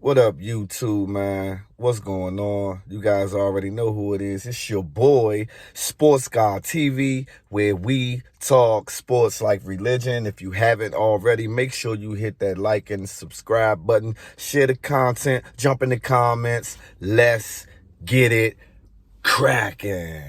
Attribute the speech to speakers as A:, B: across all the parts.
A: What up, YouTube, man? What's going on? You guys already know who it is. It's your boy, Sports God TV, where we talk sports like religion. If you haven't already, make sure you hit that like and subscribe button. Share the content. Jump in the comments. Let's get it cracking.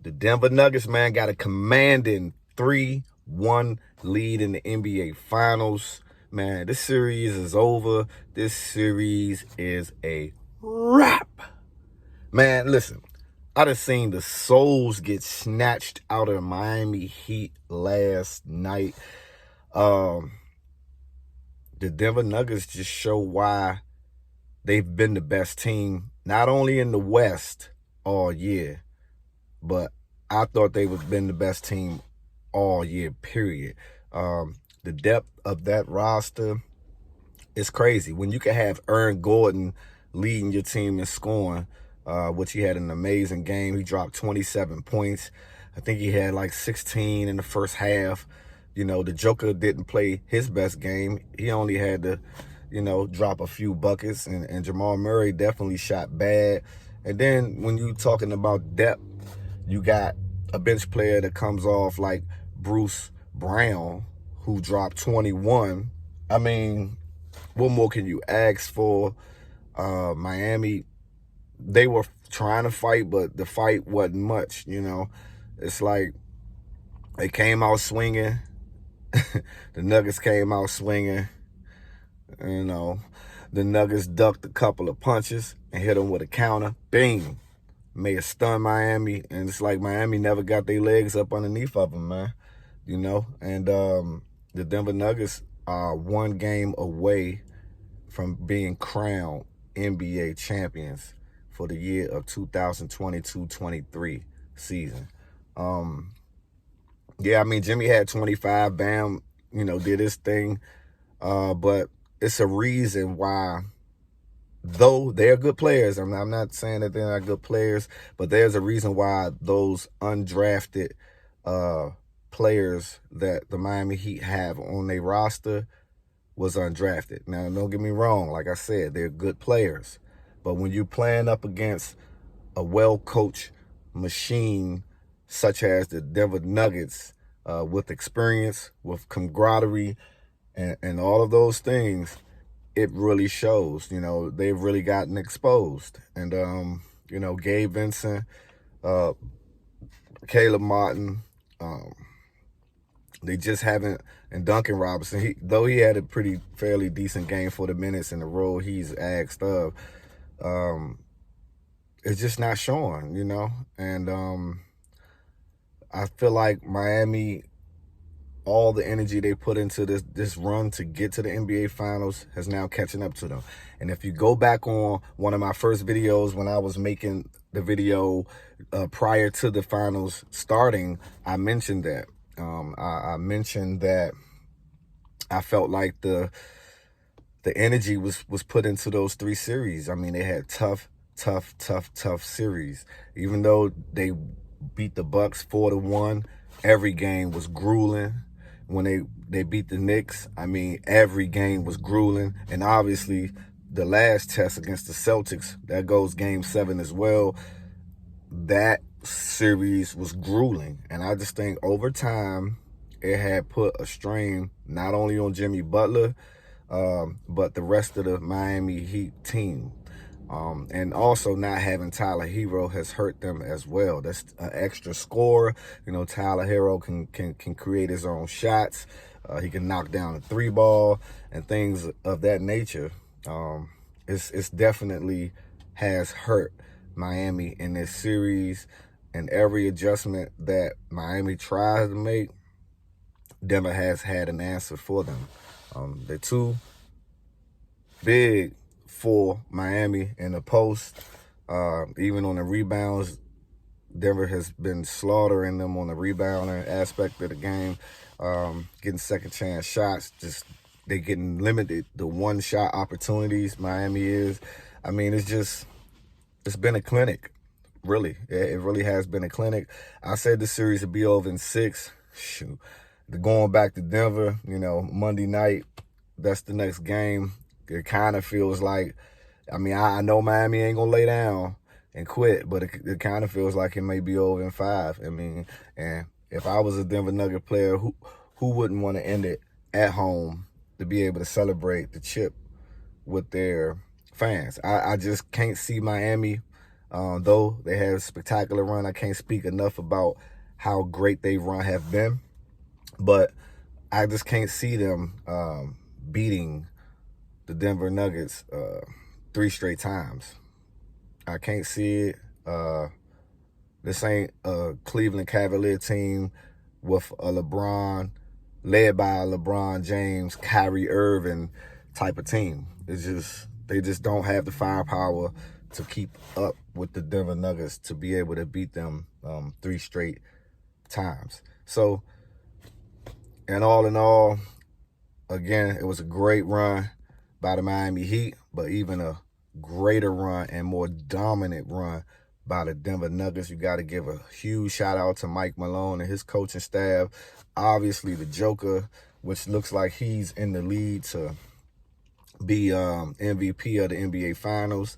A: The Denver Nuggets, man, got a commanding 3-1 lead in the NBA Finals. Man, this series is over. This series is a wrap. Man, listen, I done seen the souls get snatched out of Miami Heat last night. The Denver Nuggets just show why they've been the best team, not only in the West all year, but I thought they would have been the best team all year, period. The depth of that roster is crazy. When you can have Aaron Gordon leading your team in scoring, which he had an amazing game. He dropped 27 points. I think he had like 16 in the first half. You know, the Joker didn't play his best game. He only had to, drop a few buckets. And Jamal Murray definitely shot bad. And then when you're talking about depth, you got a bench player that comes off like Bruce Brown, who dropped 21. I mean, what more can you ask for? Miami, they were trying to fight, but the fight wasn't much, It's like they came out swinging. The Nuggets came out swinging. The Nuggets ducked a couple of punches and hit them with a counter. Bing. May have stunned Miami, and it's like Miami never got their legs up underneath of them, man. And the Denver Nuggets are one game away from being crowned NBA champions for the year of 2022-23 season. Yeah, I mean, Jimmy had 25, Bam, did his thing, but it's a reason why. Though they're good players, I'm not saying that they're not good players, but there's a reason why those undrafted players that the Miami Heat have on their roster was undrafted. Now, don't get me wrong. Like I said, they're good players. But when you're playing up against a well-coached machine such as the Denver Nuggets, with experience, with camaraderie, and all of those things, it really shows. They've really gotten exposed. And, Gabe Vincent, Caleb Martin, they just haven't, and Duncan Robinson, though he had a fairly decent game for the minutes in the role he's asked of, it's just not showing, And I feel like Miami, all the energy they put into this run to get to the NBA Finals has now catching up to them. And if you go back on one of my first videos when I was making the video prior to the finals starting, I mentioned that. I mentioned that I felt like the energy was put into those three series. I mean, they had tough series. Even though they beat the Bucks 4-1, every game was grueling. When they beat the Knicks, I mean, every game was grueling. And obviously, the last test against the Celtics, that goes Game 7 as well, that series was grueling. And I just think over time, it had put a strain not only on Jimmy Butler, but the rest of the Miami Heat team. And also not having Tyler Hero has hurt them as well. That's an extra score. Tyler Hero can create his own shots. He can knock down a 3-ball and things of that nature. It's definitely has hurt Miami in this series. And every adjustment that Miami tries to make, Denver has had an answer for them. They're too big for Miami in the post. Even on the rebounds, Denver has been slaughtering them on the rebounding aspect of the game, getting second chance shots. Just they getting limited the one shot opportunities. Miami is. I mean, it's been a clinic. Really, it really has been a clinic. I said the series would be over in 6. Shoot, going back to Denver, Monday night. That's the next game. it kind of feels like, I mean, I know Miami ain't gonna lay down and quit, but it kind of feels like it may be over in 5. I mean, and if I was a Denver Nugget player, who wouldn't want to end it at home to be able to celebrate the chip with their fans? I just can't see Miami, though they had a spectacular run. I can't speak enough about how great they run have been, but I just can't see them beating the Denver Nuggets 3 straight times. I can't see it. This ain't a Cleveland Cavalier team with a LeBron, led by a LeBron James, Kyrie Irving type of team. It's just, they just don't have the firepower to keep up with the Denver Nuggets to be able to beat them 3 straight times. So, and all in all, again, it was a great run by the Miami Heat, but even a greater run and more dominant run by the Denver Nuggets. You got to give a huge shout out to Mike Malone and his coaching staff. Obviously, the Joker, which looks like he's in the lead to be MVP of the NBA Finals.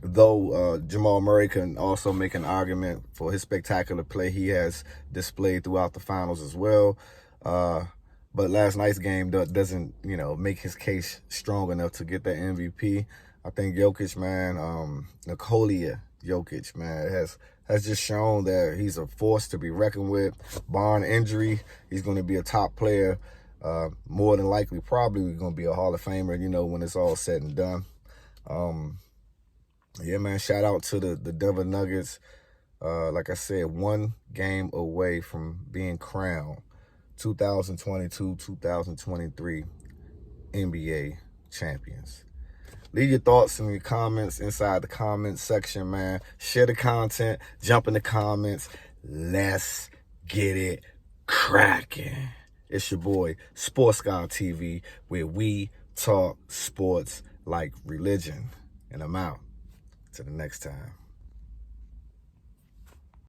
A: Though Jamal Murray can also make an argument for his spectacular play he has displayed throughout the finals as well. But last night's game doesn't, make his case strong enough to get that MVP. I think Jokic, man, Nikola Jokic, man, has just shown that he's a force to be reckoned with. Barring injury, he's going to be a top player. More than likely, probably going to be a Hall of Famer, when it's all said and done. Yeah, man, shout out to the Denver Nuggets. Like I said, 1 game away from being crowned 2022-2023 NBA champions. Leave your thoughts in the comments inside the comments section, man. Share the content. Jump in the comments. Let's get it cracking. It's your boy, Sports Guy TV, where we talk sports like religion. And I'm out. Till the next time.